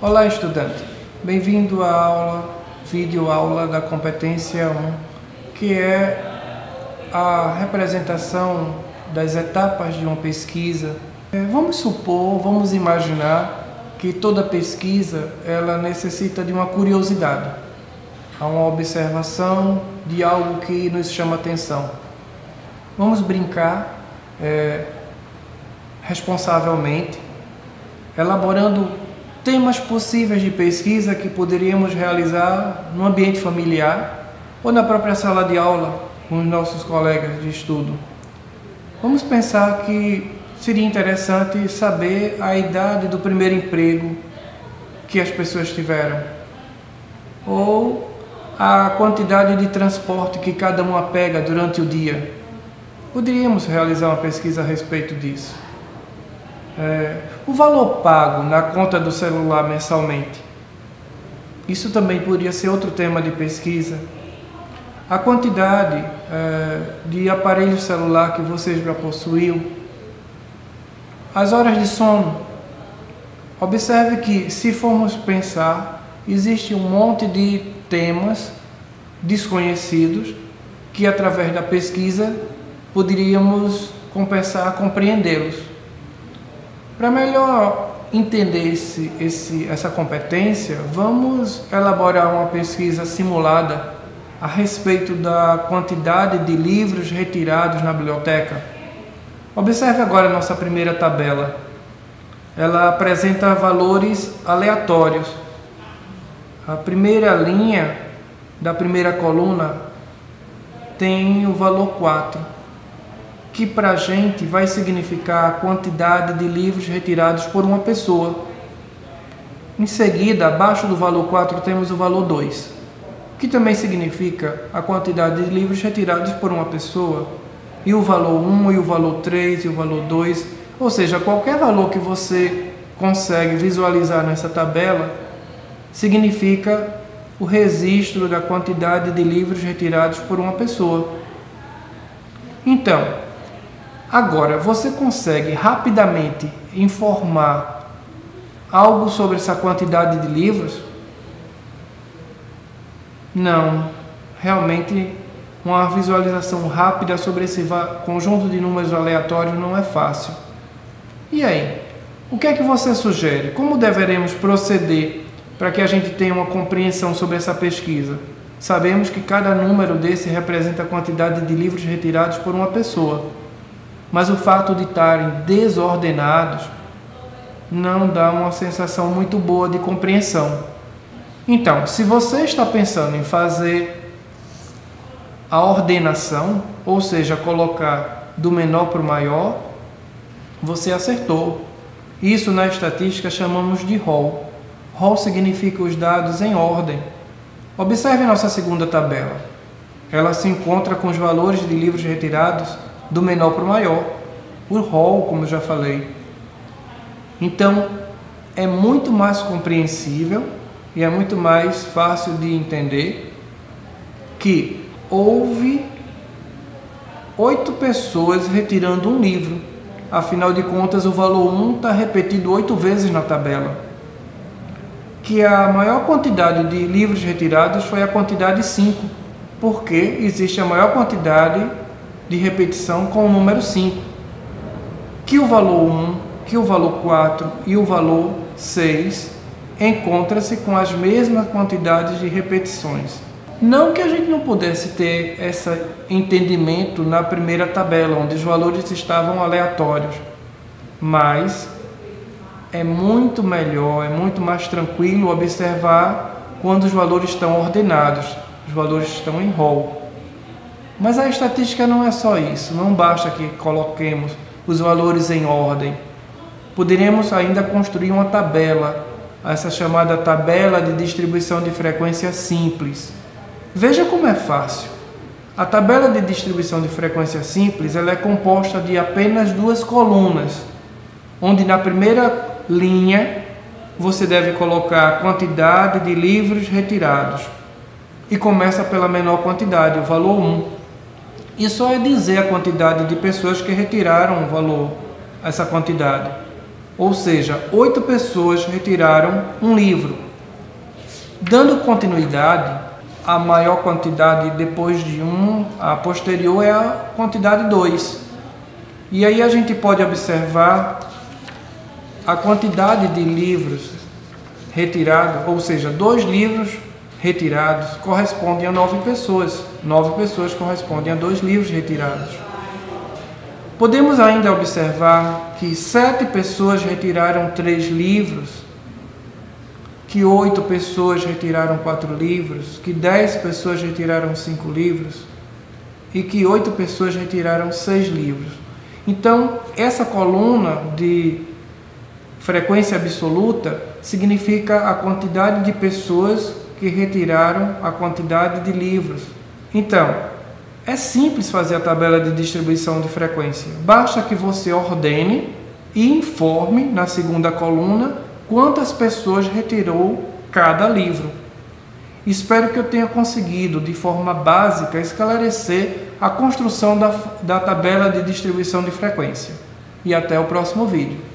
Olá, estudante. Bem-vindo à videoaula da competência 1, que é a representação das etapas de uma pesquisa. Vamos imaginar que toda pesquisa ela necessita de uma curiosidade, uma observação de algo que nos chama atenção. Vamos brincar responsavelmente, elaborando temas possíveis de pesquisa que poderíamos realizar no ambiente familiar ou na própria sala de aula com os nossos colegas de estudo. Vamos pensar que seria interessante saber a idade do primeiro emprego que as pessoas tiveram, ou a quantidade de transporte que cada uma pega durante o dia. Poderíamos realizar uma pesquisa a respeito disso. O valor pago na conta do celular mensalmente. Isso também poderia ser outro tema de pesquisa. A quantidade de aparelho celular que vocês já possuíam. As horas de sono. Observe que, se formos pensar, existe um monte de temas desconhecidos que, através da pesquisa, poderíamos compreendê-los. Para melhor entender essa competência, vamos elaborar uma pesquisa simulada a respeito da quantidade de livros retirados na biblioteca. Observe agora a nossa primeira tabela. Ela apresenta valores aleatórios. A primeira linha da primeira coluna tem o valor 4. Que para a gente vai significar a quantidade de livros retirados por uma pessoa. Em seguida, abaixo do valor 4, temos o valor 2, que também significa a quantidade de livros retirados por uma pessoa, e o valor 1, e o valor 3, e o valor 2, ou seja, qualquer valor que você consegue visualizar nessa tabela, significa o registro da quantidade de livros retirados por uma pessoa. Então, agora, você consegue rapidamente informar algo sobre essa quantidade de livros? Não, realmente uma visualização rápida sobre esse conjunto de números aleatórios não é fácil. E aí, o que é que você sugere? Como deveremos proceder para que a gente tenha uma compreensão sobre essa pesquisa? Sabemos que cada número desse representa a quantidade de livros retirados por uma pessoa. Mas o fato de estarem desordenados não dá uma sensação muito boa de compreensão. Então, se você está pensando em fazer a ordenação, ou seja, colocar do menor para o maior, você acertou. Isso na estatística chamamos de rol. Rol significa os dados em ordem. Observe a nossa segunda tabela. Ela se encontra com os valores de livros retirados do menor para o maior, por rol, como eu já falei. Então, é muito mais compreensível e é muito mais fácil de entender que houve 8 pessoas retirando um livro. Afinal de contas, o valor 1 está repetido 8 vezes na tabela. Que a maior quantidade de livros retirados foi a quantidade 5, porque existe a maior quantidade de repetição com o número 5, que o valor 1, que o valor 4 e o valor 6 encontra-se com as mesmas quantidades de repetições. Não que a gente não pudesse ter esse entendimento na primeira tabela, onde os valores estavam aleatórios, mas é muito melhor, é muito mais tranquilo observar quando os valores estão ordenados, os valores estão em rol. Mas a estatística não é só isso, não basta que coloquemos os valores em ordem. Poderemos ainda construir uma tabela, essa chamada tabela de distribuição de frequência simples. Veja como é fácil. A tabela de distribuição de frequência simples ela é composta de apenas 2 colunas, onde na primeira linha você deve colocar a quantidade de livros retirados e começa pela menor quantidade, o valor 1. E só é dizer a quantidade de pessoas que retiraram o valor, essa quantidade. ou seja, 8 pessoas retiraram um livro. Dando continuidade, a maior quantidade depois de 1, a posterior é a quantidade 2. E aí a gente pode observar a quantidade de livros retirados, ou seja, 2 livros retirados correspondem a 9 pessoas. 9 pessoas correspondem a 2 livros retirados. Podemos ainda observar que 7 pessoas retiraram 3 livros, que 8 pessoas retiraram 4 livros, que 10 pessoas retiraram 5 livros e que 8 pessoas retiraram 6 livros. Então, essa coluna de frequência absoluta significa a quantidade de pessoas que retiraram a quantidade de livros. Então, é simples fazer a tabela de distribuição de frequência. Basta que você ordene e informe na segunda coluna quantas pessoas retirou cada livro. Espero que eu tenha conseguido, de forma básica, esclarecer a construção da tabela de distribuição de frequência. E até o próximo vídeo.